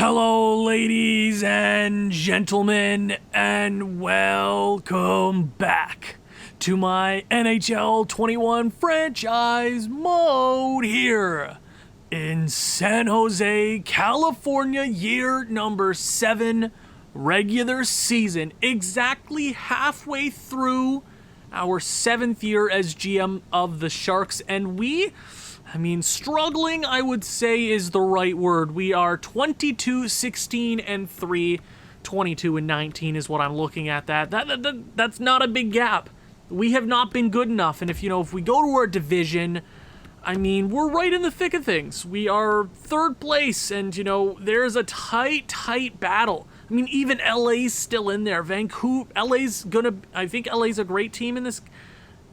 Hello, ladies and gentlemen, and welcome back to my NHL 21 franchise mode here in San Jose, California, year number 7, regular season, exactly halfway through our 7th year as GM of the Sharks, and struggling, I would say, is the right word. We are 22-16-3, 22-19 is what I'm looking at. That's not a big gap. We have not been good enough, and if we go to our division, we're right in the thick of things. We are 3rd place, and there's a tight battle. Even LA's still in there. Vancouver, I think LA's a great team in this.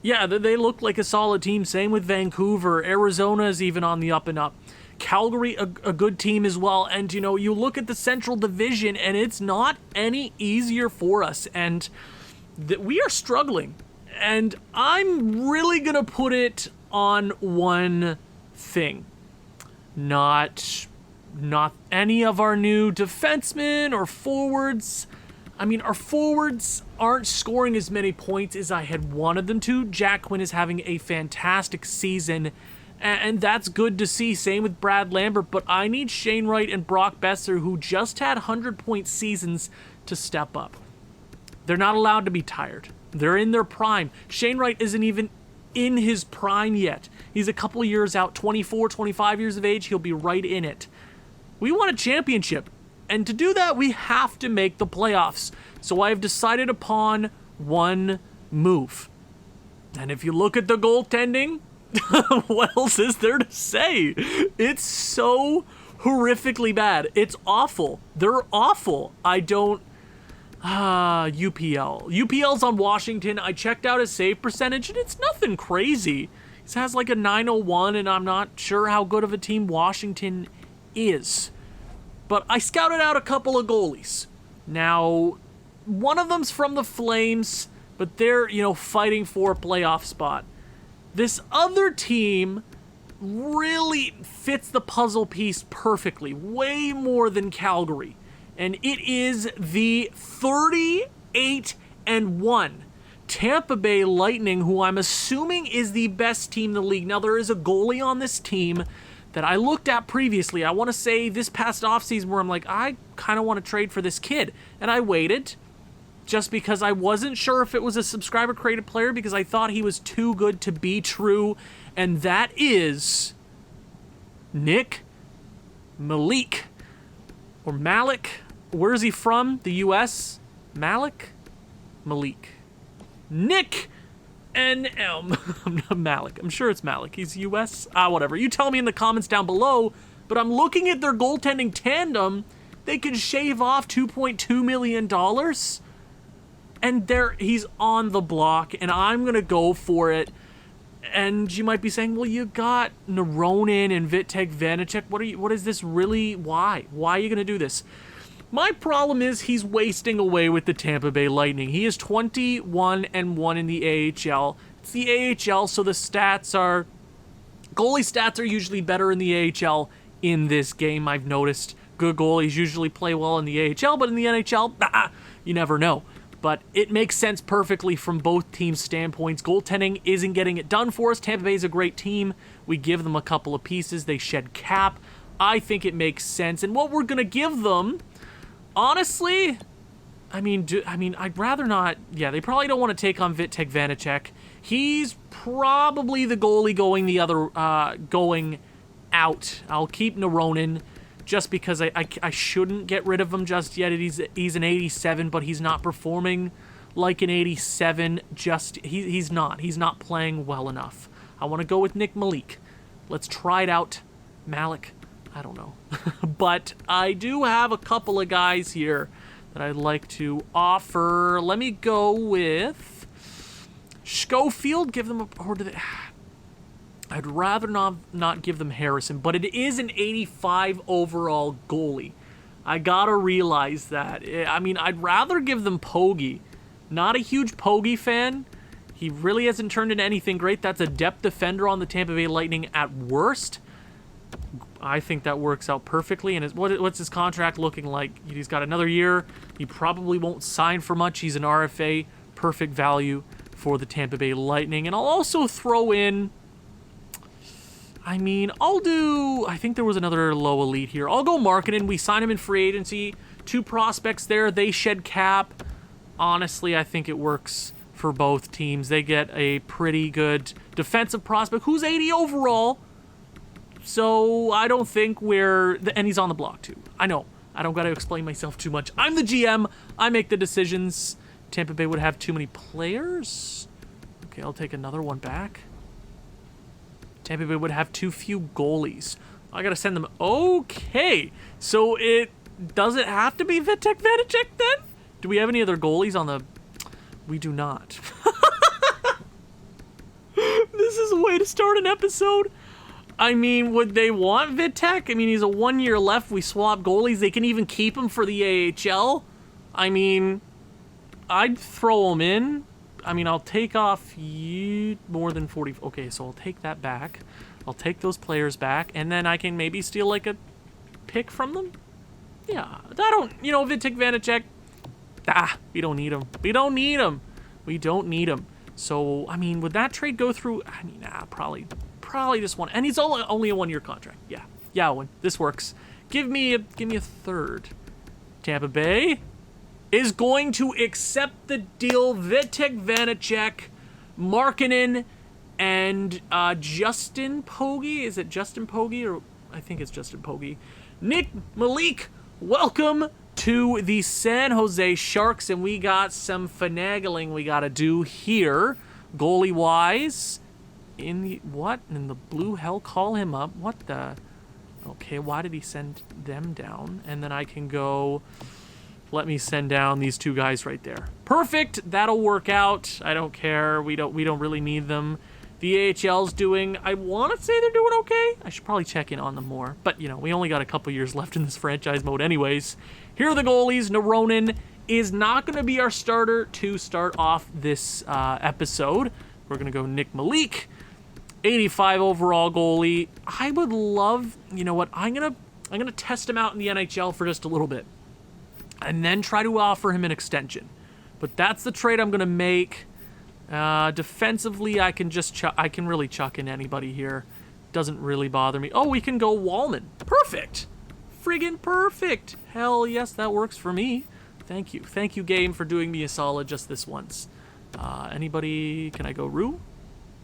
Yeah, they look like a solid team. Same with Vancouver. Arizona is even on the up and up. Calgary, a good team as well. And, you look at the Central Division, and it's not any easier for us. And we are struggling. And I'm really going to put it on one thing. Not any of our new defensemen or forwards. Our forwards aren't scoring as many points as I had wanted them to. Jack Quinn is having a fantastic season, and that's good to see. Same with Brad Lambert, but I need Shane Wright and Brock Besser, who just had 100-point seasons, to step up. They're not allowed to be tired. They're in their prime. Shane Wright isn't even in his prime yet. He's a couple years out, 24, 25 years of age. He'll be right in it. We want a championship. And to do that, we have to make the playoffs. So I have decided upon one move. And if you look at the goaltending, what else is there to say? It's so horrifically bad. It's awful. They're awful. UPL. UPL's on Washington. I checked out his save percentage, and it's nothing crazy. He has like a 901, and I'm not sure how good of a team Washington is. But I scouted out a couple of goalies. Now, one of them's from the Flames, but they're, fighting for a playoff spot. This other team really fits the puzzle piece perfectly, way more than Calgary. And it is the 38-1 Tampa Bay Lightning, who I'm assuming is the best team in the league. Now, there is a goalie on this team that I looked at previously. I want to say this past offseason where I'm like, I kind of want to trade for this kid. And I waited just because I wasn't sure if it was a subscriber-created player because I thought he was too good to be true. And that is Nick Malik. Or Malik. Where is he from? The U.S.? Malik? Nick N.M. Malik. I'm sure it's Malik. He's U.S. Whatever. You tell me in the comments down below. But I'm looking at their goaltending tandem. They can shave off $2.2 million. And he's on the block. And I'm going to go for it. And you might be saying, well, you got Neronin and Vitek Vanacek. What is this really? Why? Why are you going to do this? My problem is he's wasting away with the Tampa Bay Lightning. He is 21-1 in the AHL. It's the AHL, so the goalie stats are usually better in the AHL in this game, I've noticed. Good goalies usually play well in the AHL, but in the NHL, you never know. But it makes sense perfectly from both teams' standpoints. Goaltending isn't getting it done for us. Tampa Bay is a great team. We give them a couple of pieces. They shed cap. I think it makes sense. And what we're going to give them, honestly, I'd rather not. Yeah, they probably don't want to take on Vitek Vanacek. He's probably the goalie going out. I'll keep Neronin just because I shouldn't get rid of him just yet. He's an 87, but he's not performing like an 87. He's not playing well enough. I want to go with Nick Malik. Let's try it out. Malik. I don't know. But I do have a couple of guys here that I'd like to offer. Let me go with Schofield. Give them I'd rather not give them Harrison, but it is an 85 overall goalie. I gotta realize that. I'd rather give them Pogge. Not a huge Pogge fan. He really hasn't turned into anything great. That's a depth defender on the Tampa Bay Lightning at worst. I think that works out perfectly. And what's his contract looking like? He's got another year. He probably won't sign for much. He's an RFA. Perfect value for the Tampa Bay Lightning. And I'll also throw in... I think there was another low elite here. I'll go Markkanen. We sign him in free agency. 2 prospects there. They shed cap. Honestly, I think it works for both teams. They get a pretty good defensive prospect who's 80 overall. So I don't think and he's on the block too. I know. I don't got to explain myself too much. I'm the GM. I make the decisions. Tampa Bay would have too many players. Okay, I'll take another one back. Tampa Bay would have too few goalies. I got to send them. Okay. So does it have to be Vitek Vanacek then? Do we have any other goalies on the... We do not. This is a way to start an episode. I mean, would they want Vitek? I mean, he's a 1 year left. We swap goalies. They can even keep him for the AHL. I mean, I'd throw him in. I mean, I'll take off more than 40. Okay, so I'll take that back. I'll take those players back, and then I can maybe steal like a pick from them. Yeah, Vitek Vanacek. We don't need him. We don't need him. We don't need him. So, I mean, would that trade go through? I mean, probably this one. And he's only a 1 year contract. Yeah, Owen, this works. Give me a third. Tampa Bay is going to accept the deal. Vitek Vanacek, Markkanen, and Justin Pogge. Is it Justin Pogge? Or I think it's Justin Pogge. Nick Malik, welcome to the San Jose Sharks, and we got some finagling we got to do here, goalie-wise. In the blue hell? Call him up. What the? Okay, why did he send them down? And then I can go... Let me send down these 2 guys right there. Perfect. That'll work out. I don't care. We don't really need them. The AHL's doing... I want to say they're doing okay. I should probably check in on them more. But, we only got a couple years left in this franchise mode anyways. Here are the goalies. Noronen is not going to be our starter to start off this episode. We're going to go Nick Malik. 85 overall goalie. I would love... You know what? I'm gonna test him out in the NHL for just a little bit. And then try to offer him an extension. But that's the trade I'm going to make. Defensively, I can really chuck in anybody here. Doesn't really bother me. Oh, we can go Wallman. Perfect. Friggin' perfect. Hell yes, that works for me. Thank you. Thank you, game, for doing me a solid just this once. Anybody? Can I go Rue?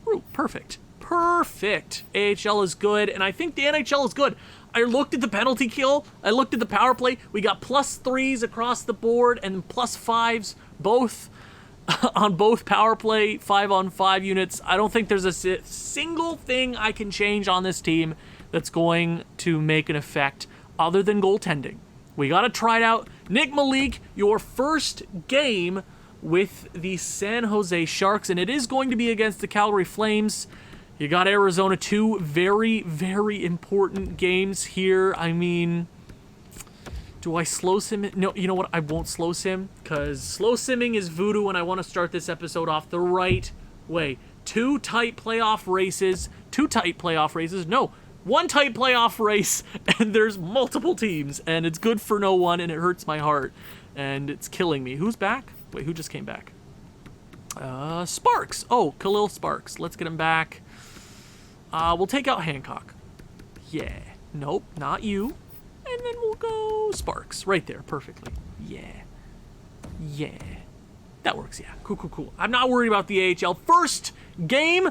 Rue. Perfect. Perfect. AHL is good, and I think the NHL is good. I looked at the penalty kill. I looked at the power play. We got +3s across the board and +5s, both on both power play 5-on-5 units. I don't think there's a single thing I can change on this team that's going to make an effect other than goaltending. We got to try it out. Nick Malik, your first game with the San Jose Sharks, and it is going to be against the Calgary Flames. You got Arizona, 2 very, very important games here. I mean, do I slow sim? No, you know what? I won't slow sim, because slow simming is voodoo, and I want to start this episode off the right way. 2 tight playoff races. 2 tight playoff races. No, 1 tight playoff race, and there's multiple teams, and it's good for no one, and it hurts my heart, and it's killing me. Who's back? Wait, who just came back? Sparks. Oh, Khalil Sparks. Let's get him back. We'll take out Hancock. Yeah. Nope, not you. And then we'll go Sparks. Right there, perfectly. Yeah. Yeah. That works, yeah. Cool. I'm not worried about the AHL. First game,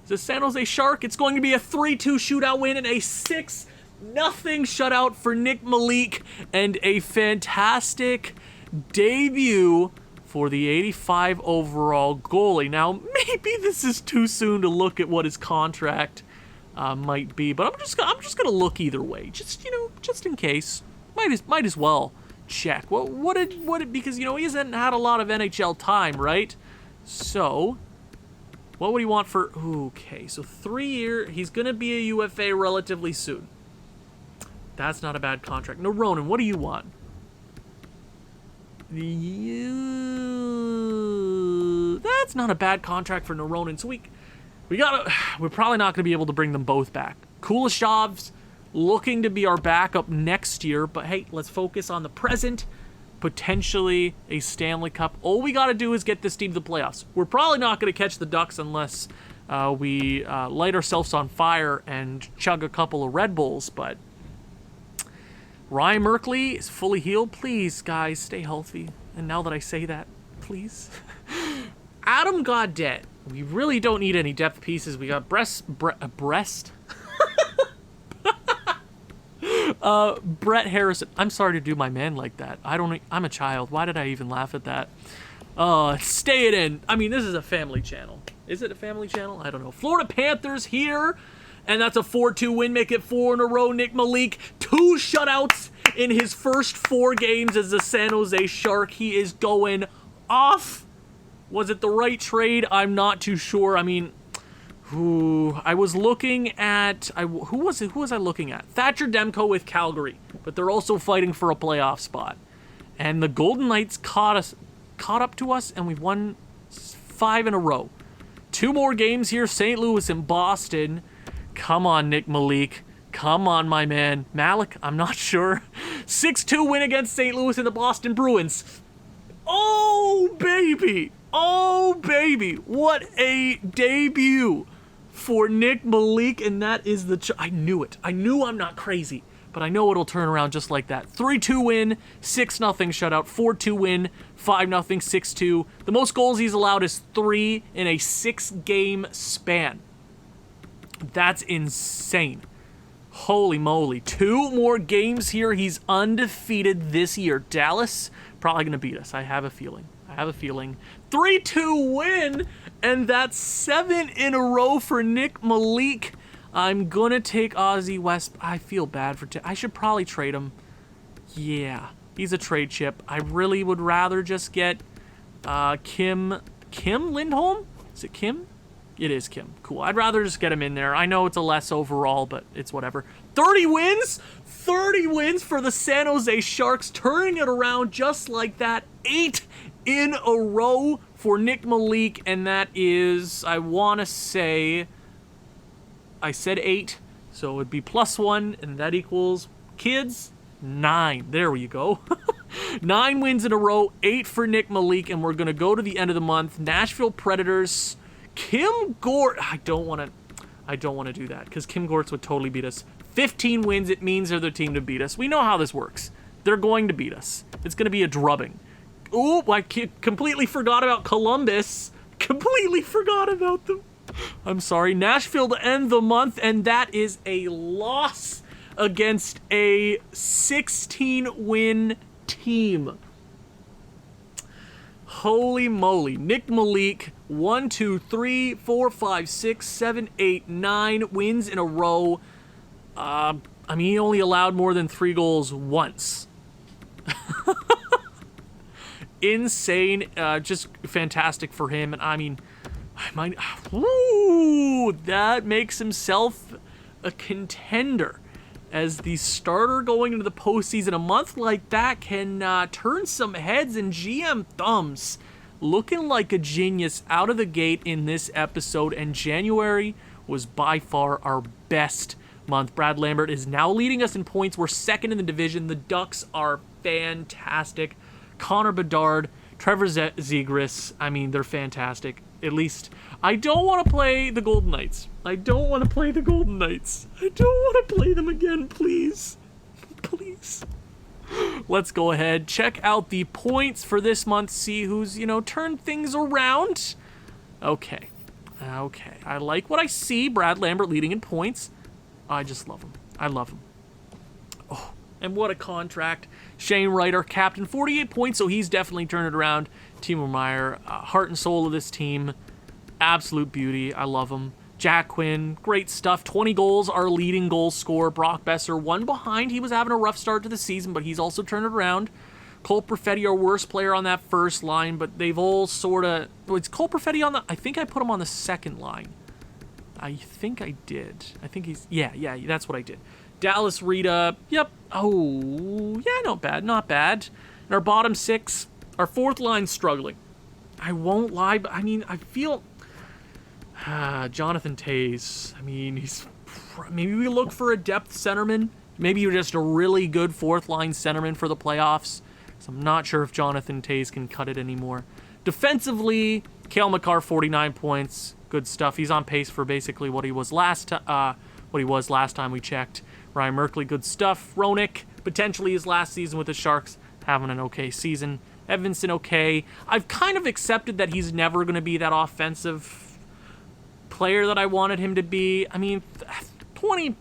the San Jose Shark. It's going to be a 3-2 shootout win and a 6-0 shutout for Nick Malik. And a fantastic debut for the 85 overall goalie. Now, maybe this is too soon to look at what his contract might be, but I'm just gonna look either way, just in case. Might as well check. Well, because he hasn't had a lot of NHL time, right? So, what would he want for? Okay, so 3 year. He's gonna be a UFA relatively soon. That's not a bad contract. No, Ronan, what do you want? That's not a bad contract for Noronen. So we're probably not going to be able to bring them both back. Kuleshov's looking to be our backup next year. But hey, let's focus on the present. Potentially a Stanley Cup. All we got to do is get this team to the playoffs. We're probably not going to catch the Ducks unless we light ourselves on fire and chug a couple of Red Bulls. But Ryan Merkley is fully healed. Please, guys, stay healthy. And now that I say that, please. Adam Gaudette. We really don't need any depth pieces. We got Brett Harrison. I'm sorry to do my man like that. I'm a child. Why did I even laugh at that? Stay it in. I mean, this is a family channel. Is it a family channel? I don't know. Florida Panthers here. And that's a 4-2 win. Make it 4 in a row. Nick Malik, 2 shutouts in his first 4 games as a San Jose Shark. He is going off. Was it the right trade? I'm not too sure. I mean, I was looking at... Who was I looking at? Thatcher Demko with Calgary. But they're also fighting for a playoff spot. And the Golden Knights caught up to us, and we've won 5 in a row. 2 more games here. St. Louis and Boston. Come on, Nick Malik. Come on, my man. Malik, I'm not sure. 6-2 win against St. Louis and the Boston Bruins. Oh, baby. Oh, baby. What a debut for Nick Malik, and that is I knew it. I knew I'm not crazy, but I know it'll turn around just like that. 3-2 win, 6-0 shutout, 4-2 win, 5-0, 6-2. The most goals he's allowed is 3 in a 6-game span. That's insane. Holy moly. 2 more games here. He's undefeated this year. Dallas, probably going to beat us. I have a feeling. 3-2 win, and that's 7 in a row for Nick Malik. I'm going to take Ozzy West. I feel bad for I should probably trade him. Yeah, he's a trade chip. I really would rather just get Kim Lindholm? Is it Kim? It is Kim. Cool. I'd rather just get him in there. I know it's a less overall, but it's whatever. 30 wins? 30 wins for the San Jose Sharks, turning it around just like that. 8 in a row for Nick Malik, and that is, I want to say, I said 8, so it'd be +1, and that equals, kids, 9. There you go. 9 wins in a row, 8 for Nick Malik, and we're going to go to the end of the month. Nashville Predators, Kim Gort. I don't want to do that, because Kim Gortz would totally beat us. 15 wins, it means they're the team to beat us. We know how this works. They're going to beat us. It's going to be a drubbing. Ooh, I completely forgot about Columbus. Completely forgot about them. I'm sorry. Nashville to end the month, and that is a loss against a 16-win team. Holy moly. Nick Malik, 1, 2, 3, 4, 5, 6, 7, 8, 9 wins in a row. I mean, he only allowed more than 3 goals once. Insane. Just fantastic for him. And I mean, that makes himself a contender as the starter going into the postseason. A month like that can turn some heads and GM thumbs. Looking like a genius out of the gate in this episode, and January was by far our best month. Brad Lambert is now leading us in points. We're second in the division. The Ducks are fantastic. Connor Bedard, Trevor Zegras, I mean, they're fantastic. At least, I don't want to play the Golden Knights. I don't want to play them again, please. Please. Let's go ahead, check out the points for this month, see who's, turned things around. Okay. I like what I see. Brad Lambert leading in points. I just love him. I love him. Oh, and what a contract. Shane Wright, our captain, 48 points, so he's definitely turned it around. Timo Meier, heart and soul of this team. Absolute beauty. I love him. Jack Quinn, great stuff. 20 goals, our leading goal scorer. Brock Besser, 1 behind. He was having a rough start to the season, but he's also turned it around. Cole Perfetti, our worst player on that first line, but they've all sort of... It's Cole Perfetti on the... I think I put him on the second line. I think I did. I think he's... Yeah, that's what I did. Dallas Rita, yep. Oh, yeah, not bad. And our bottom 6, our fourth line's struggling. I won't lie, but I mean, I feel... Jonathan Toews, I mean, he's Maybe we look for a depth centerman. Maybe you're just a really good fourth-line centerman for the playoffs. So I'm not sure if Jonathan Toews can cut it anymore. Defensively, Cale Makar, 49 points. Good stuff. He's on pace for basically what he was last time we checked. Ryan Merkley, good stuff. Roenick, potentially his last season with the Sharks, having an okay season. Evanson, okay. I've kind of accepted that he's never going to be that offensive player that I wanted him to be. I mean, 20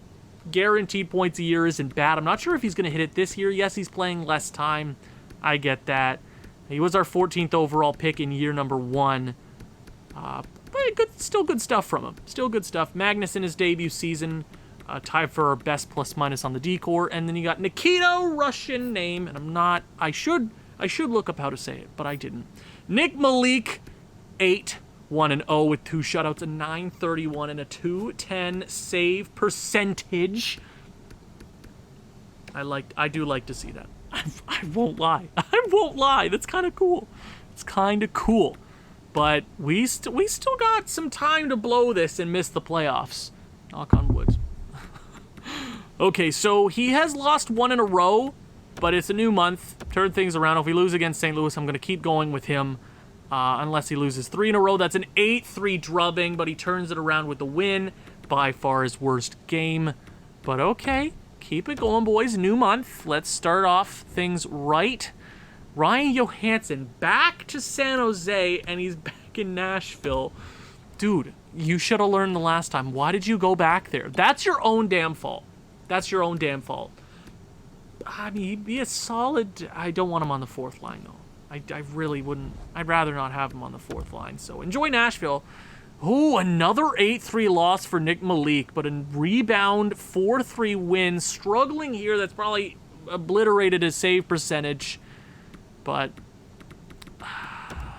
guaranteed points a year isn't bad. I'm not sure if he's going to hit it this year. Yes, he's playing less time. I get that. He was our 14th overall pick in year number 1. But still good stuff from him. Still good stuff. Magnus in his debut season, tied for our best plus-minus on the D-Corps. And then you got Nikita, Russian name, and I should look up how to say it, but I didn't. Nick Malik, 8-1-0 with 2 shutouts, a .931 and a .210 save percentage. I do like to see that. I won't lie. That's kind of cool. It's kind of cool. But we still got some time to blow this and miss the playoffs. Knock on wood. Okay, so he has lost 1 in a row, but it's a new month. Turn things around. If we lose against St. Louis, I'm going to keep going with him. Unless he loses 3 in a row. That's an 8-3 drubbing, but he turns it around with the win. By far his worst game. But okay. Keep it going, boys. New month. Let's start off things right. Ryan Johansson back to San Jose, and he's back in Nashville. Dude, you should have learned the last time. Why did you go back there? That's your own damn fault. I mean, he'd be a solid... I don't want him on the 4th line, though. I really wouldn't... I'd rather not have him on the 4th line. So enjoy Nashville. Ooh, another 8-3 loss for Nick Malik, but a rebound 4-3 win. Struggling here. That's probably obliterated his save percentage. But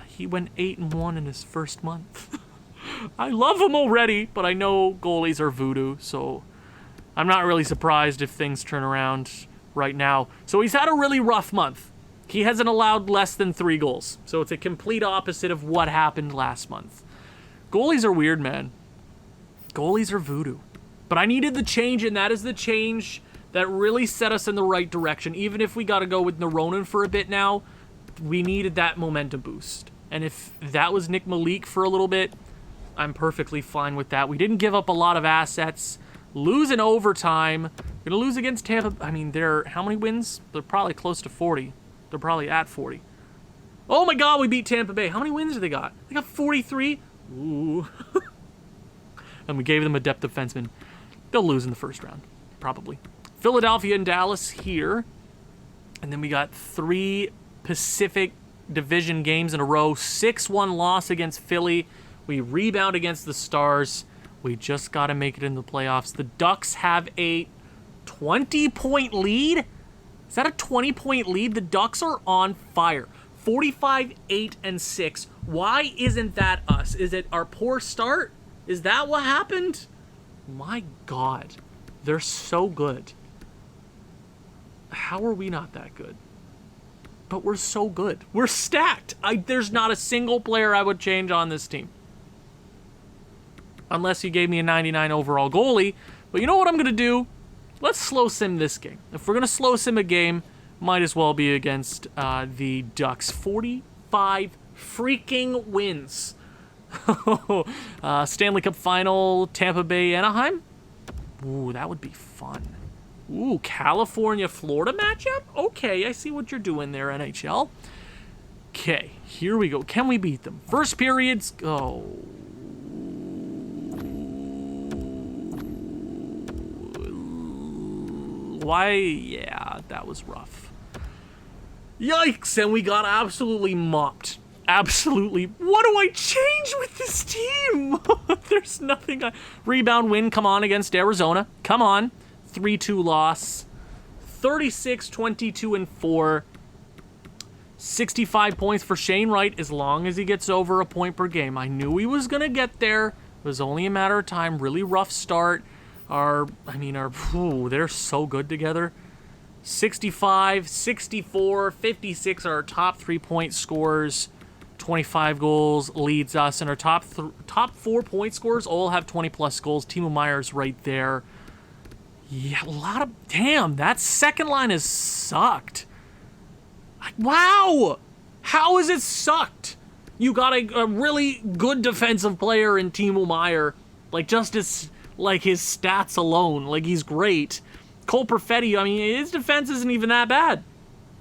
he went 8-1 in his first month. I love him already, but I know goalies are voodoo, so I'm not really surprised if things turn around right now. So he's had a really rough month. He hasn't allowed less than 3 goals. So it's a complete opposite of what happened last month. Goalies are weird, man. Goalies are voodoo. But I needed the change, and that is the change that really set us in the right direction. Even if we got to go with Noronin for a bit now, we needed that momentum boost. And if that was Nick Malik for a little bit, I'm perfectly fine with that. We didn't give up a lot of assets. Lose in overtime. Gonna lose against Tampa. I mean, they're... How many wins? They're probably close to 40. They're probably at 40. Oh my god, we beat Tampa Bay. How many wins do they got? They got 43? Ooh. And we gave them a depth defenseman. They'll lose in the first round. Probably. Philadelphia and Dallas here. And then we got 3 Pacific Division games in a row. 6-1 loss against Philly. We rebound against the Stars. We just got to make it in the playoffs. The Ducks have a 20-point lead. Is that a 20-point lead? The Ducks are on fire. 45-8-6. Why isn't that us? Is it our poor start? Is that what happened? My God. They're so good. How are we not that good? But we're so good. We're stacked. There's not a single player I would change on this team. Unless you gave me a 99 overall goalie. But you know what I'm going to do? Let's slow sim this game. If we're going to slow sim a game, might as well be against the Ducks. 45 freaking wins. Stanley Cup Final, Tampa Bay, Anaheim. Ooh, that would be fun. Ooh, California-Florida matchup? Okay, I see what you're doing there, NHL. Okay, here we go. Can we beat them? First periods. Oh. Why? Yeah, that was rough. Yikes, and we got absolutely mopped. Absolutely. What do I change with this team? There's nothing. Rebound win, come on, against Arizona. Come on. 3-2 loss. 36-22-4. 65 points for Shane Wright as long as he gets over a point per game. I knew he was going to get there. It was only a matter of time. Really rough start. They're so good together. 65, 64, 56 are our top 3-point scorers. 25 goals leads us, and our top 4 point scorers all have 20-plus goals. Timo Meier's right there. Yeah, a lot of... Damn, that second line has sucked. Wow! How has it sucked? You got a really good defensive player in Timo Meier. Like, just his stats alone. Like, he's great. Cole Perfetti, I mean, his defense isn't even that bad.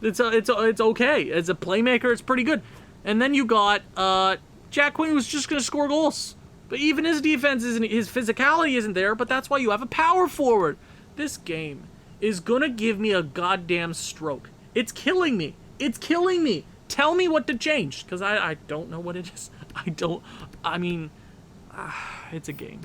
It's okay. As a playmaker, it's pretty good. And then you got Jack Quinn, who's just going to score goals. But even his defense isn't, his physicality isn't there, but that's why you have a power forward. This game is going to give me a goddamn stroke. It's killing me. It's killing me. Tell me what to change, because I don't know what it is. It's a game.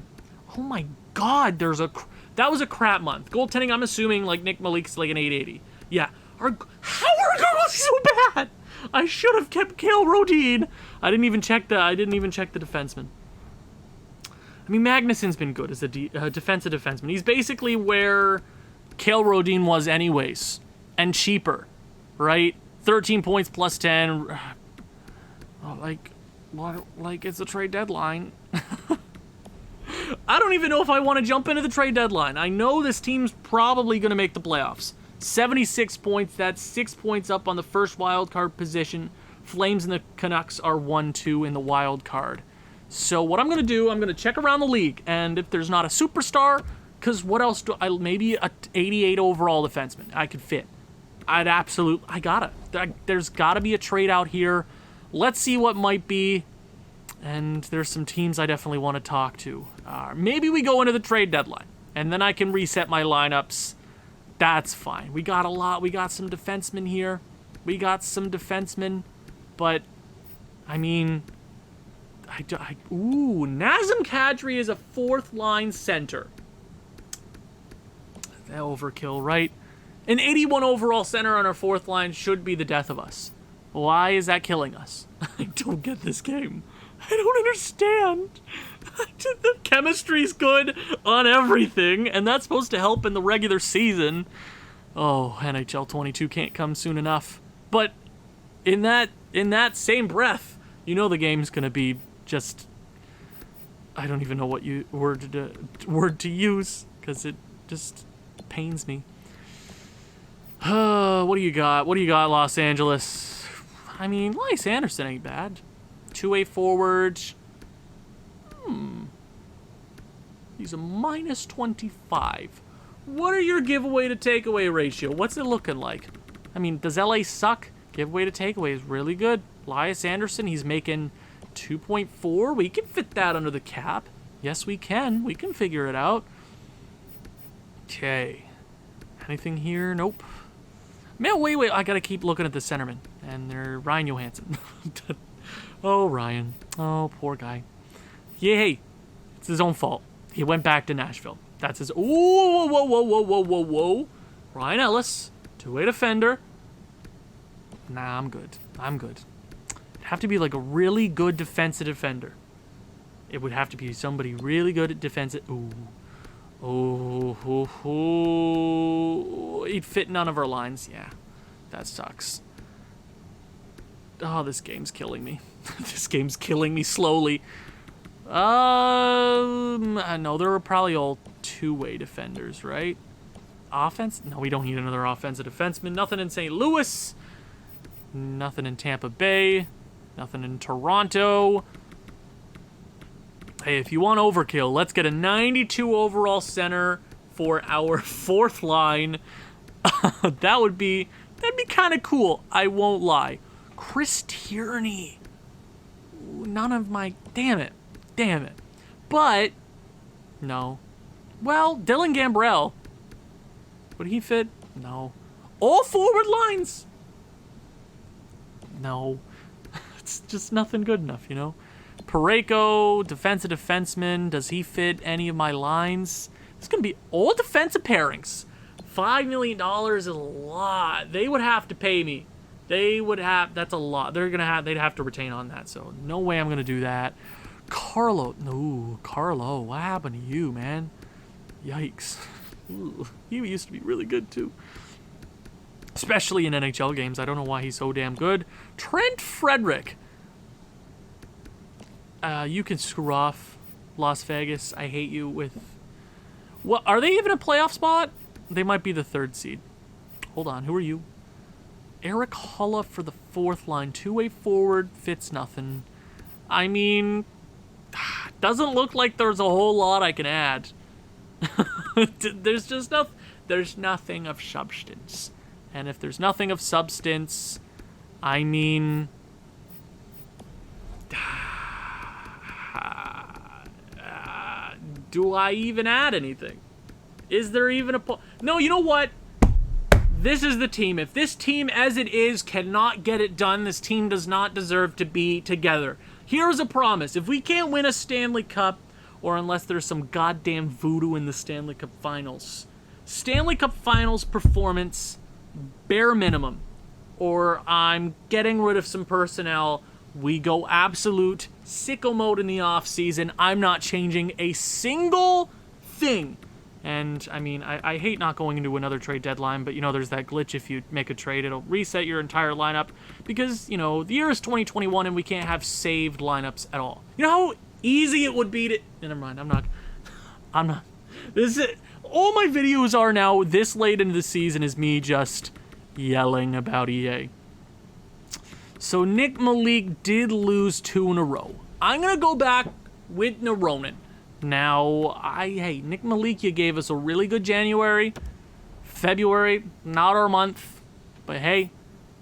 Oh my god, that was a crap month. Goaltending, I'm assuming, like, Nick Malik's like an 880. Yeah. How are our goals so bad? I should have kept Cale Rodin. I didn't even check the defenseman. I mean, Magnuson's been good as a defensive defenseman. He's basically where Cale Rodin was anyways, and cheaper, right? 13 points plus 10. Like it's a trade deadline. I don't even know if I want to jump into the trade deadline. I know this team's probably going to make the playoffs. 76 points, that's 6 points up on the first wild card position. Flames and the Canucks are 1-2 in the wild card. So what I'm going to do, I'm going to check around the league, and if there's not a superstar, because what else maybe a 88 overall defenseman I could fit. There's gotta be a trade out here. Let's see what might be, and there's some teams I definitely want to talk to. Maybe we go into the trade deadline, and then I can reset my lineups. That's fine. We got some defensemen here. But, I mean, Nazem Kadri is a fourth-line center. That overkill, right? An 81 overall center on our fourth line should be the death of us. Why is that killing us? I don't get this game. I don't understand. The chemistry's good on everything, and that's supposed to help in the regular season. Oh, NHL 22 can't come soon enough. But in that same breath, you know the game's gonna be just... I don't even know what word to use, because it just pains me. What do you got? Los Angeles? I mean, Elias Anderson ain't bad. Two-way forward. He's a minus 25. What are your giveaway to takeaway ratio? What's it looking like? I mean, does LA suck? Giveaway to takeaway is really good. Elias Anderson, he's making 2.4. We can fit that under the cap. Yes, we can. We can figure it out. Okay. Anything here? Nope. Man, wait. I gotta keep looking at the centerman. And they're Ryan Johansson. Oh, Ryan. Oh, poor guy. Yeah, hey. It's his own fault. He went back to Nashville. That's his... Whoa. Ryan Ellis. Two-way defender. Nah, I'm good. It'd have to be like a really good defensive defender. It would have to be somebody really good at defensive... He'd fit none of our lines. Yeah, that sucks. Oh, this game's killing me. This game's killing me slowly. No, they were probably all two-way defenders, right? Offense? No, we don't need another offensive defenseman. Nothing in St. Louis. Nothing in Tampa Bay. Nothing in Toronto. Hey, if you want overkill, let's get a 92 overall center for our fourth line. That'd be kind of cool. I won't lie. Chris Tierney. None of my... Damn it. But, no. Well, Dylan Gambrell. Would he fit? No. All forward lines. No. It's just nothing good enough, you know? Parayko, defensive defenseman. Does he fit any of my lines? It's going to be all defensive pairings. $5 million is a lot. They would have to pay me. That's a lot. They'd have to retain on that. So no way I'm going to do that. Carlo, what happened to you, man? Yikes. Ooh, he used to be really good too. Especially in NHL games. I don't know why he's so damn good. Trent Frederick. You can screw off, Las Vegas. I hate you with... What, are they even a playoff spot? They might be the 3rd seed. Hold on, who are you? Eric Hulla for the 4th line. 2-way forward, fits nothing. I mean, doesn't look like there's a whole lot I can add. There's just there's nothing of substance. And if there's nothing of substance, I mean... do I even add anything? Is there even a... No, you know what? This is the team. If this team, as it is, cannot get it done, this team does not deserve to be together. Here's a promise. If we can't win a Stanley Cup, or unless there's some goddamn voodoo in the Stanley Cup Finals, Stanley Cup Finals performance, bare minimum, or I'm getting rid of some personnel, we go absolute sicko mode in the offseason. I'm not changing a single thing. And, I mean, I hate not going into another trade deadline, but, you know, there's that glitch if you make a trade. It'll reset your entire lineup because, you know, the year is 2021 and we can't have saved lineups at all. You know how easy it would be to... Never mind, I'm not... This is... All my videos are now, this late into the season, is me just yelling about EA. So Nick Malik did lose 2 in a row. I'm going to go back with Naronin. Now, hey, Nick Malik, you gave us a really good January. February, not our month. But hey,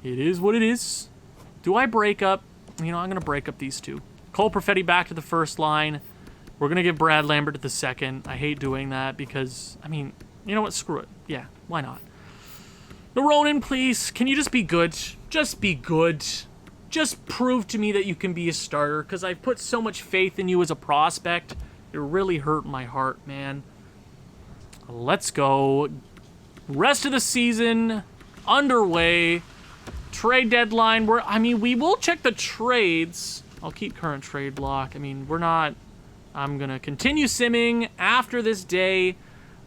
it is what it is. Do I break up? You know, I'm going to break up these 2. Cole Perfetti back to the 1st line. We're going to give Brad Lambert to the 2nd. I hate doing that because, I mean, you know what? Screw it. Yeah, why not? Naronin, please, can you just be good? Just be good. Just prove to me that you can be a starter because I've put so much faith in you as a prospect. It really hurt my heart, man. Let's go. Rest of the season underway. Trade deadline. We will check the trades. I'll keep current trade block. I mean, we're not... I'm going to continue simming after this day.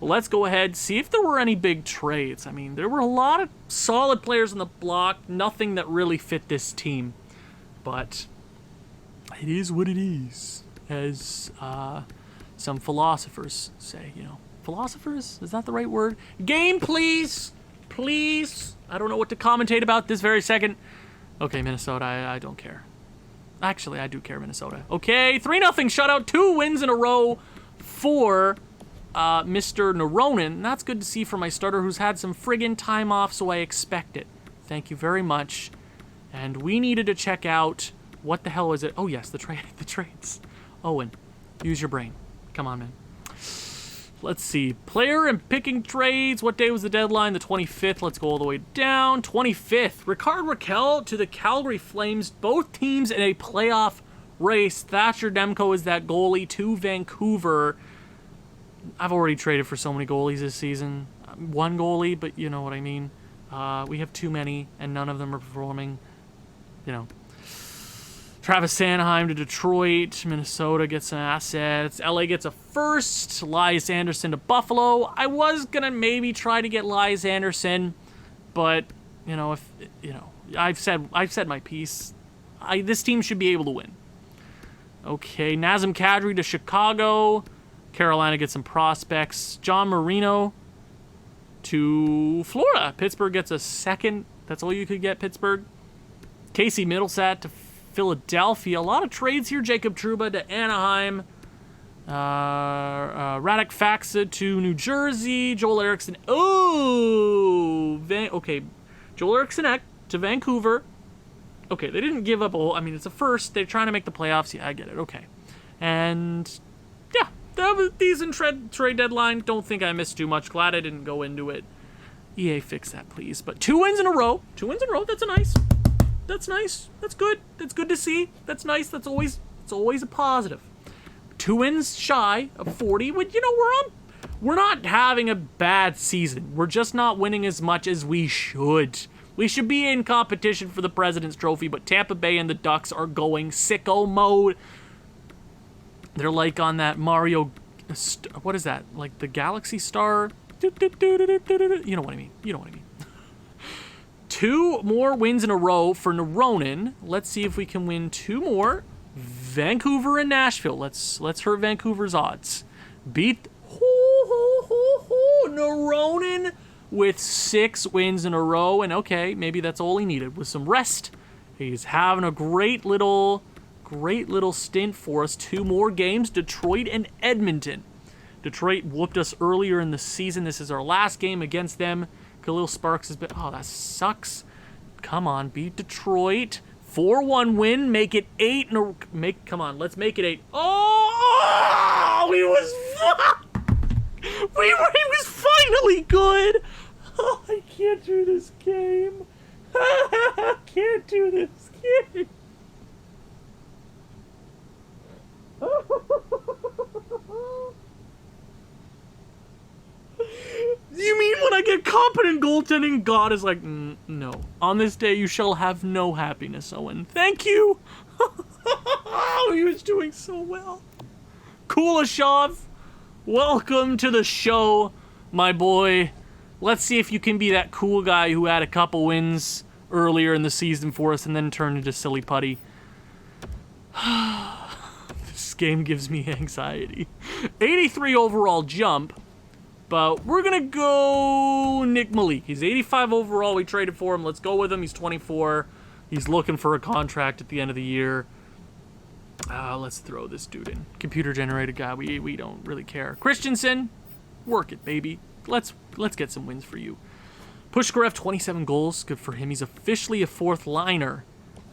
Let's go ahead, see if there were any big trades. I mean, there were a lot of solid players on the block. Nothing that really fit this team. But it is what it is. As some philosophers say, you know. Philosophers? Is that the right word? Game, please! Please! I don't know what to commentate about this very second. Okay, Minnesota, I don't care. Actually, I do care, Minnesota. Okay, 3-0 shutout. 2 wins in a row for Mr. Naronin. That's good to see for my starter who's had some friggin' time off, so I expect it. Thank you very much. And we needed to check out... What the hell is it? Oh, yes, the trades. Owen, use your brain. Come on, man. Let's see. Player and picking trades. What day was the deadline? The 25th. Let's go all the way down. 25th. Ricard Raquel to the Calgary Flames. Both teams in a playoff race. Thatcher Demko is that goalie to Vancouver. I've already traded for so many goalies this season. 1 goalie, but you know what I mean. We have too many, and none of them are performing. You know. Travis Sanheim to Detroit. Minnesota gets some assets. LA gets a 1st. Elias Anderson to Buffalo. I was going to maybe try to get Elias Anderson, but, you know, I've said my piece. This team should be able to win. Okay, Nazem Kadri to Chicago. Carolina gets some prospects. John Marino to Florida. Pittsburgh gets a 2nd. That's all you could get, Pittsburgh. Casey Middlesat to Philadelphia. A lot of trades here. Jacob Trouba to Anaheim. Radek Faksa to New Jersey. Joel Eriksson. Okay. Joel Eriksson to Vancouver. Okay, they didn't give up a whole... I mean, it's a 1st. They're trying to make the playoffs. Yeah, I get it. Okay. And, yeah, that was a decent trade deadline. Don't think I missed too much. Glad I didn't go into it. EA, fix that, please. But 2 wins in a row. 2 wins in a row. That's nice. That's nice. That's good. That's good to see. That's nice. It's always a positive. 2 wins shy of 40. But, you know, we're not having a bad season. We're just not winning as much as we should. We should be in competition for the President's Trophy, but Tampa Bay and the Ducks are going sicko mode. They're like on that Mario... What is that? Like the Galaxy Star? You know what I mean. 2 more wins in a row for Naronin. Let's see if we can win 2 more. Vancouver and Nashville. Let's hurt Vancouver's odds. Beat Noronin with 6 wins in a row, and okay, maybe that's all he needed with some rest. He's having a great little stint for us. 2 more games, Detroit and Edmonton. Detroit whooped us earlier in the season. This is our last game against them. Khalil Sparks has been, oh, that sucks. Come on, beat Detroit. 4-1 win, make it 8 in a, come on, let's make it 8. Oh, he was finally good. Oh, I can't do this game. I can't do this game. You mean when I get competent goaltending, God is like, no. On this day, you shall have no happiness, Owen. Thank you. He was doing so well. Kuleshov, welcome to the show, my boy. Let's see if you can be that cool guy who had a couple wins earlier in the season for us and then turned into silly putty. This game gives me anxiety. 83 overall jump. But we're going to go Nick Malik. He's 85 overall. We traded for him. Let's go with him. He's 24. He's looking for a contract at the end of the year. Let's throw this dude in. Computer-generated guy. We don't really care. Christensen, work it, baby. Let's get some wins for you. Pushkarev, 27 goals. Good for him. He's officially a 4th liner.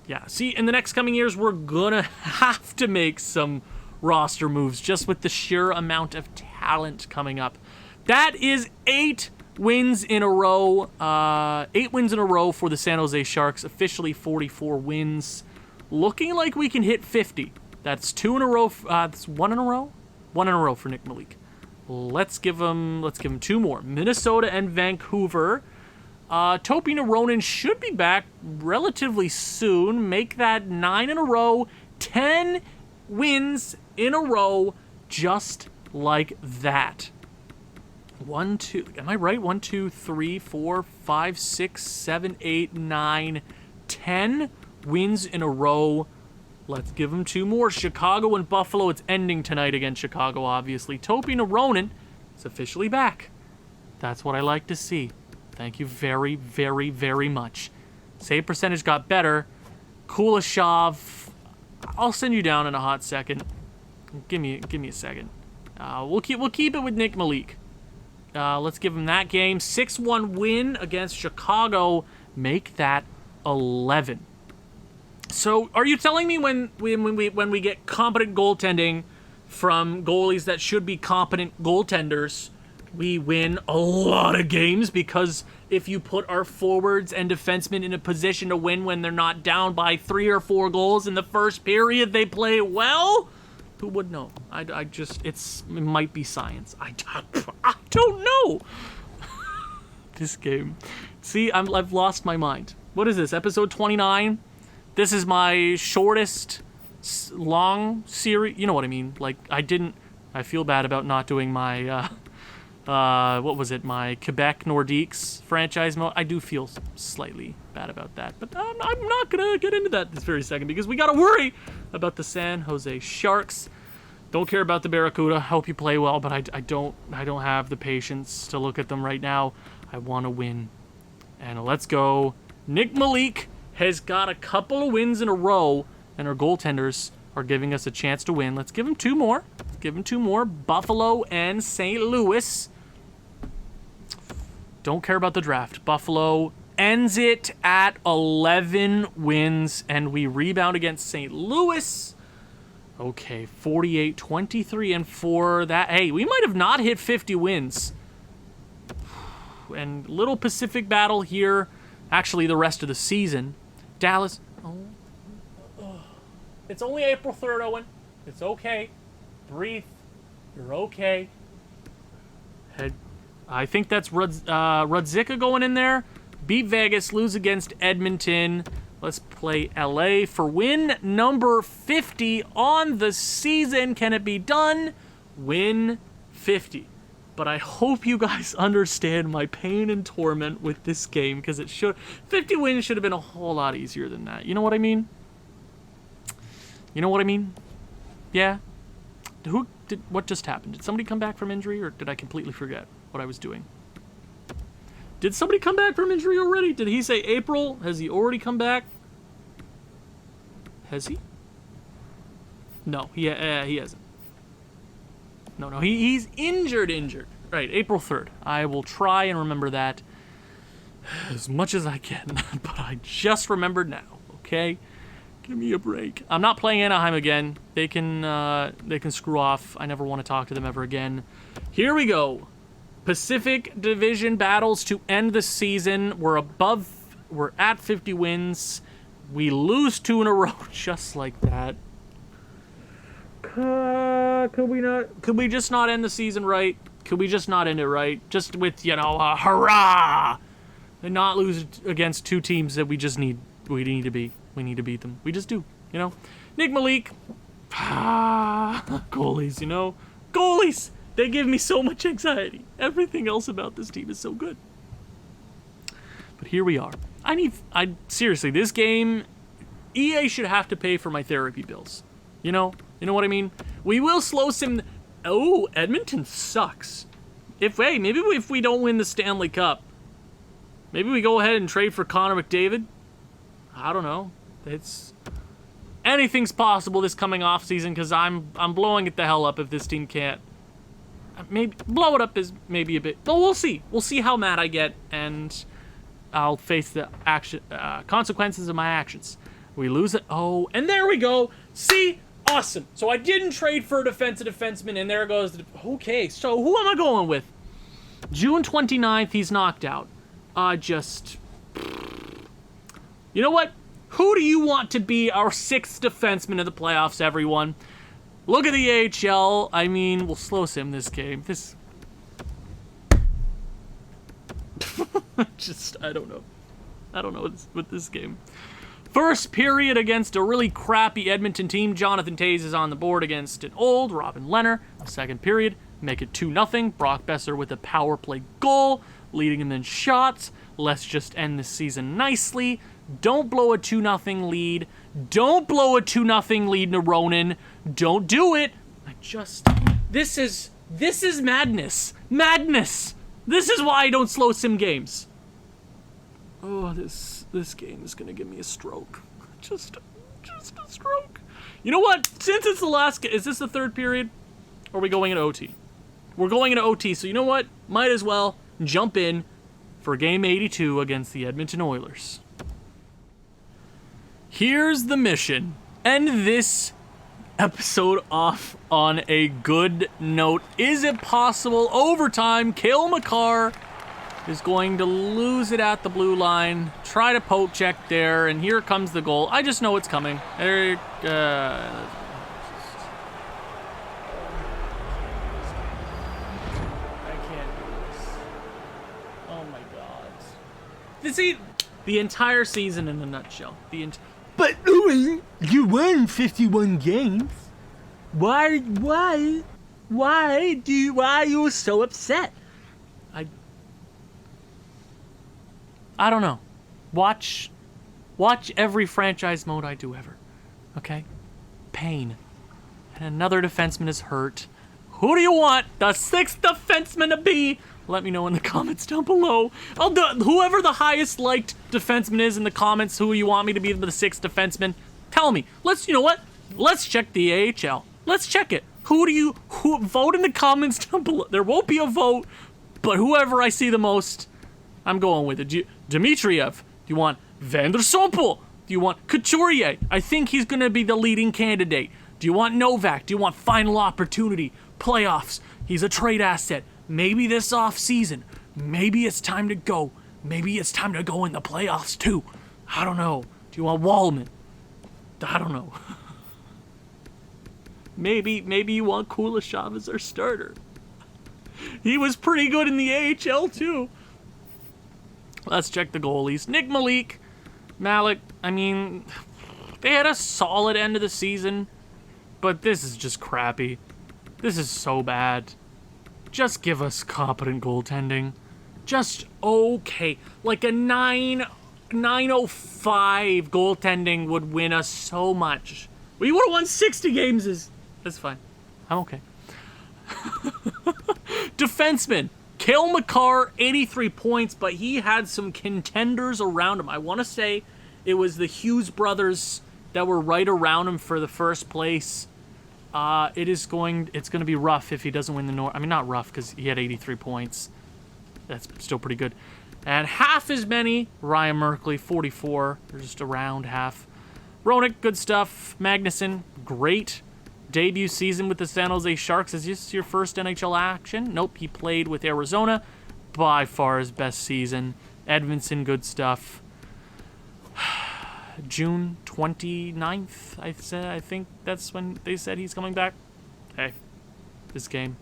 Yeah, see, in the next coming years, we're going to have to make some roster moves just with the sheer amount of talent coming up. That is 8 wins in a row. 8 wins in a row for the San Jose Sharks. Officially 44 wins. Looking like we can hit 50. That's 2 in a row. That's 1 in a row? 1 in a row for Nick Malik. Let's give him 2 more. Minnesota and Vancouver. Topi Noronin should be back relatively soon. Make that 9 in a row. 10 wins in a row just like that. 1, 2, am I right? 1, 2, 3, 4, 5, 6, 7, 8, 9, 10 wins in a row. Let's give them 2 more. Chicago and Buffalo. It's ending tonight against Chicago, obviously. Topi Noronin is officially back. That's what I like to see. Thank you very, very, very much. Save percentage got better. Kuleshov, I'll send you down in a hot second. Give me a second. We'll keep it with Nick Malik. Let's give him that game. 6-1 win against Chicago. Make that 11. So, are you telling me when we get competent goaltending from goalies that should be competent goaltenders, we win a lot of games? Because if you put our forwards and defensemen in a position to win when they're not down by 3 or 4 goals in the first period, they play well? Who would know? It might be science. I don't know. This game. See, I've lost my mind. What is this, episode 29? This is my shortest long series. You know what I mean? Like, I feel bad about not doing my, what was it? My Quebec Nordiques franchise mode. I do feel slightly bad about that. But I'm not going to get into that this very second because we got to worry about the San Jose Sharks. Don't care about the Barracuda. Hope you play well, but I don't have the patience to look at them right now. I want to win. And let's go. Nick Malik has got a couple of wins in a row, and our goaltenders are giving us a chance to win. Let's give him 2 more. Buffalo and St. Louis. Don't care about the draft. Buffalo ends it at 11 wins, and we rebound against St. Louis. Okay, 48, 23, and 4. Hey, we might have not hit 50 wins. And little Pacific battle here. Actually, the rest of the season. Dallas. It's only April 3rd, Owen. It's okay. Breathe. You're okay. I think that's Rudzika going in there. Beat Vegas, lose against Edmonton. Let's play LA for win number 50 on the season. Can it be done? Win 50. But I hope you guys understand my pain and torment with this game, because 50 wins should have been a whole lot easier than that. You know what I mean? Yeah. What just happened? Did somebody come back from injury, or did I completely forget what I was doing? Did somebody come back from injury already? Did he say April? Has he already come back? Has he? No, he hasn't. No, he's injured. Right, April 3rd. I will try and remember that as much as I can, but I just remembered now, okay? Give me a break. I'm not playing Anaheim again. They can screw off. I never want to talk to them ever again. Here we go. Pacific Division battles to end the season. We're at 50 wins. We lose 2 in a row just like that. Could we just not end the season right? Could we just not end it right? Just with, a hurrah! And not lose against 2 teams that we need to beat. We need to beat them. We just do, Nick Malik. Goalies, Goalies! They give me so much anxiety. Everything else about this team is so good. But here we are. Seriously, this game, EA should have to pay for my therapy bills. You know what I mean? We will slow sim. Oh, Edmonton sucks. Maybe if we don't win the Stanley Cup, maybe we go ahead and trade for Connor McDavid. I don't know. Anything's possible this coming off season because I'm blowing it the hell up if this team can't. Maybe blow it up is maybe a bit. But we'll see. We'll see how mad I get, and I'll face the consequences of my actions. We lose it. Oh, and there we go. See? Awesome. So I didn't trade for a defenseman, and there goes okay, so who am I going with? June 29th, he's knocked out. You know what? Who do you want to be our 6th defenseman in the playoffs, everyone? Look at the AHL. I mean, we'll slow sim this game. I don't know. I don't know with this game. First period against a really crappy Edmonton team. Jonathan Toews is on the board against an old Robin Lehner. Second period, make it 2-0. Brock Besser with a power play goal, leading him in shots. Let's just end the season nicely. Don't blow a 2-0 lead. Don't blow a 2-0 lead to Ronan. Don't do it. This is madness. Madness. This is why I don't slow sim games. Oh, this game is gonna give me a stroke. Just a stroke. You know what? Since it's the last, is this the 3rd period? Or are we going into OT? We're going into OT, so you know what? Might as well jump in for game 82 against the Edmonton Oilers. Here's the mission. End this episode off on a good note. Is it possible? Overtime. Cale Makar is going to lose it at the blue line. Try to poke check there, and here comes the goal. I just know it's coming. I can't do this. Oh my god. See, the entire season in a nutshell. But Owen, you won 51 games. Why are you so upset? I don't know. Watch every franchise mode I do ever. Okay? Pain. And another defenseman is hurt. Who do you want the 6th defenseman to be? Let me know in the comments down below. Whoever the highest liked defenseman is in the comments, who you want me to be the 6th defenseman, tell me. You know what? Let's check the AHL. Let's check it. Who vote in the comments down below. There won't be a vote, but whoever I see the most, I'm going with it. Dmitriev. Do you want Vander Sompel? Do you want Couturier? I think he's going to be the leading candidate. Do you want Novak? Do you want final opportunity? Playoffs. He's a trade asset. Maybe this off season. Maybe it's time to go. Maybe it's time to go in the playoffs too. I don't know. Do you want Wallman? I don't know. Maybe you want Kuleshov as our starter. He was pretty good in the AHL too. Let's check the goalies. Nick Malik, I mean, they had a solid end of the season, but this is just crappy. This is so bad. Just give us competent goaltending. Just okay. Like a 905 goaltending would win us so much. We would have won 60 games That's fine. I'm okay. Defenseman. Cale Makar, 83 points, but he had some contenders around him. I want to say it was the Hughes brothers that were right around him for the first place. It's going to be rough if he doesn't win the North. I mean, not rough because he had 83 points. That's still pretty good. And half as many, Ryan Merkley, 44. They're just around half. Roenick, good stuff. Magnuson, great. Debut season with the San Jose Sharks. Is this your first NHL action? Nope, he played with Arizona. By far his best season. Edmondson, good stuff. June 29th, I think that's when they said he's coming back. Hey, this game.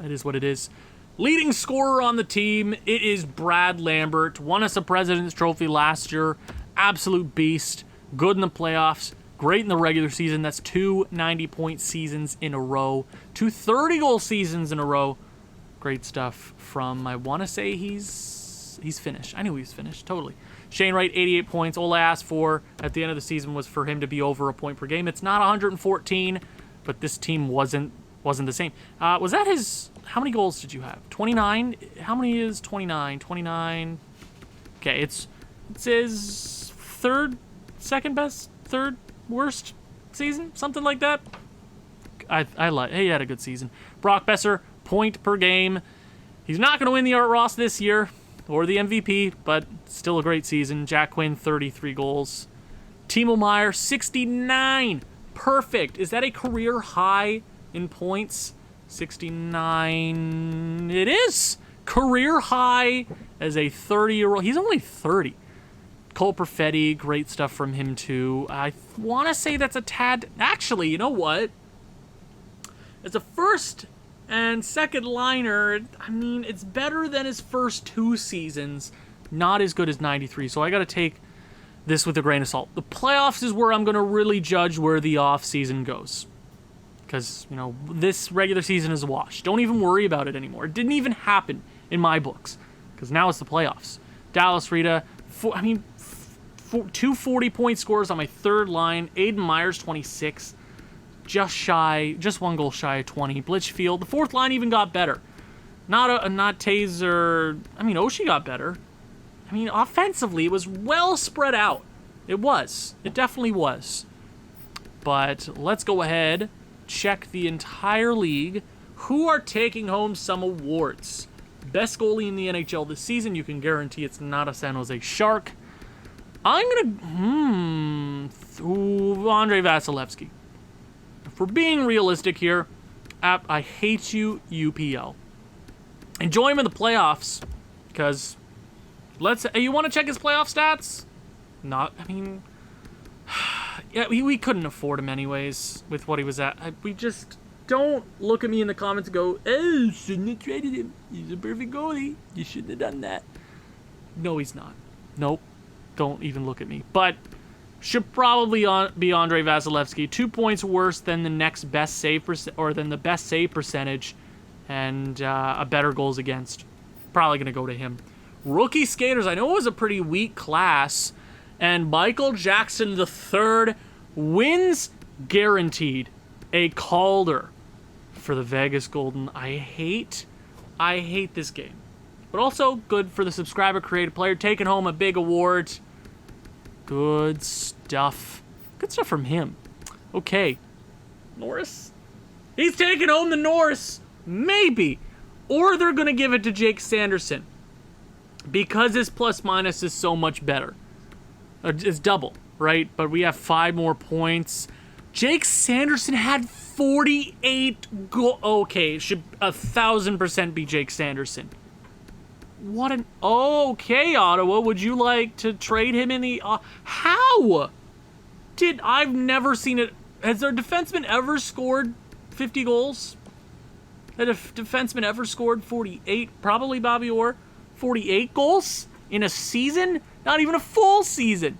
It is what it is. Leading scorer on the team, it is Brad Lambert. Won us a President's Trophy last year. Absolute beast. Good in the playoffs. Great in the regular season. That's 2 90-point seasons in a row. 2 30-goal seasons in a row. Great stuff from, I want to say he's finished. I knew he was finished, totally. Shane Wright, 88 points. All I asked for at the end of the season was for him to be over a point per game. It's not 114, but this team wasn't the same. Was that his... How many goals did you have? 29? How many is 29? 29. Okay, it's his second best, third worst season, something like that. He had a good season. Brock Besser, point per game. He's not going to win the Art Ross this year or the MVP, but still a great season. Jack Quinn, 33 goals. Timo Meier, 69. Perfect. Is that a career high in points? 69. It is. Career high as a 30-year-old. He's only 30. Cole Perfetti, great stuff from him too. I want to say that's a tad... Actually, you know what? As a first and second liner, I mean, it's better than his first 2 seasons. Not as good as 93, so I got to take this with a grain of salt. The playoffs is where I'm going to really judge where the off-season goes. Because, this regular season is a wash. Don't even worry about it anymore. It didn't even happen in my books. Because now it's the playoffs. Dallas Rita, 2 40-point scores on my third line. Aiden Myers, 26. Just 1 goal shy of 20. Blitchfield, the fourth line even got better. Not Taser. Oshie got better. Offensively, it was well spread out. It was. It definitely was. But let's go ahead, check the entire league. Who are taking home some awards? Best goalie in the NHL this season. You can guarantee it's not a San Jose Shark. I'm going to... Andrei Vasilevsky. If we're being realistic here, I hate you, UPL. Enjoy him in the playoffs, because... you want to check his playoff stats? Yeah, we couldn't afford him anyways with what he was at. We just don't look at me in the comments and go, "Oh, shouldn't have traded him. He's a perfect goalie. You shouldn't have done that." No, he's not. Nope. Don't even look at me. But should probably be Andrei Vasilevsky. 2 points worse than the next best save than the best save percentage, and a better goals against. Probably gonna go to him. Rookie skaters. I know it was a pretty weak class. And Michael Jackson III wins guaranteed a Calder for the Vegas Golden. I hate this game. But also good for the subscriber created player, taking home a big award. Good stuff. Good stuff from him. Okay. Norris? He's taking home the Norris. Maybe. Or they're going to give it to Jake Sanderson. Because his plus minus is so much better. It's double, right? But we have 5 more points. Jake Sanderson had 48 goals. Okay, it should 1,000% be Jake Sanderson. What an... Okay, Ottawa, would you like to trade him in the... How? I've never seen it... Has their defenseman ever scored 50 goals? Has a defenseman ever scored 48? Probably Bobby Orr. 48 goals in a season? Not even a full season.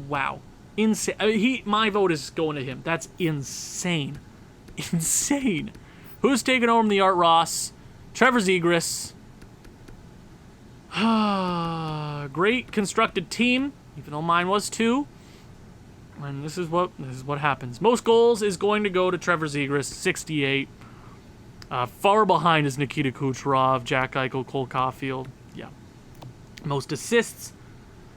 Wow. Insane. My vote is going to him. That's insane. Insane. Who's taking home the Art Ross? Trevor Zegras. Great constructed team, even though mine was too. And this is what happens. Most goals is going to go to Trevor Zegras, 68. Far behind is Nikita Kucherov, Jack Eichel, Cole Caulfield. Yeah. Most assists,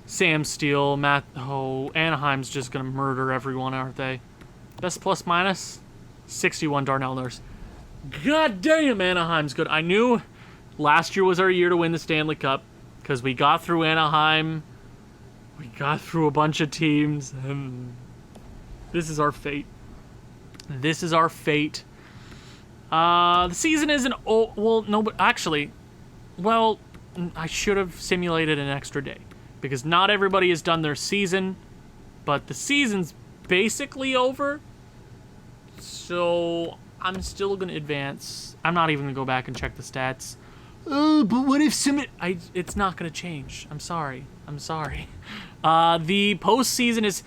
Sam Steele, Anaheim's just going to murder everyone, aren't they? Best plus minus, 61, Darnell Nurse. God damn, Anaheim's good. I knew last year was our year to win the Stanley Cup because we got through Anaheim. We got through a bunch of teams, and this is our fate. This is our fate. The season isn't... Well, I should have simulated an extra day because not everybody has done their season, but the season's basically over. So I'm still going to advance. I'm not even going to go back and check the stats. But what if it's not going to change. I'm sorry. The postseason is...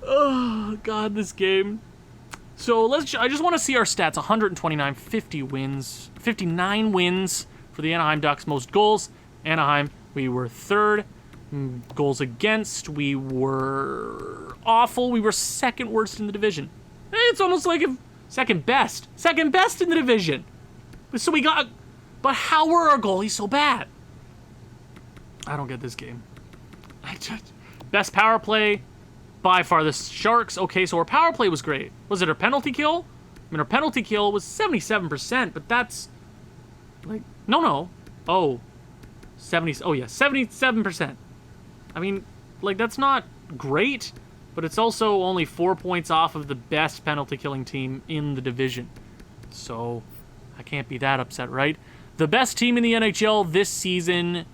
Oh, God, this game. So I just want to see our stats. 129, 50 wins, 59 wins for the Anaheim Ducks. Most goals, Anaheim, we were third. Goals against, we were awful. We were second worst in the division. It's almost like second best in the division. So but how were our goalies so bad? I don't get this game. Best power play, by far the Sharks. Okay, so our power play was great. Was it our penalty kill? I mean, our penalty kill was 77%, but that's like, no. Oh, 77%. I mean, like, that's not great, but it's also only 4 points off of the best penalty killing team in the division. So I can't be that upset, right? The best team in the NHL this season,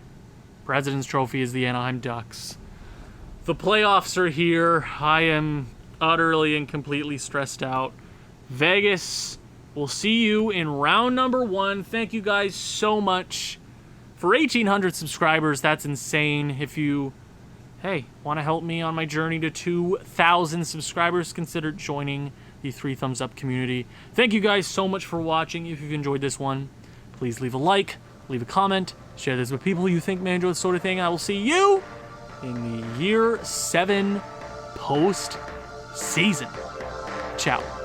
President's Trophy, is the Anaheim Ducks. The playoffs are here. I am utterly and completely stressed out. Vegas, we'll see you in round number 1. Thank you guys so much. For 1,800 subscribers, that's insane. If you, want to help me on my journey to 2,000 subscribers, consider joining the 3 Thumbs Up community. Thank you guys so much for watching. If you've enjoyed this one, please leave a like, leave a comment, share this with people you think may enjoy this sort of thing. I will see you in the Year 7 post-season. Ciao.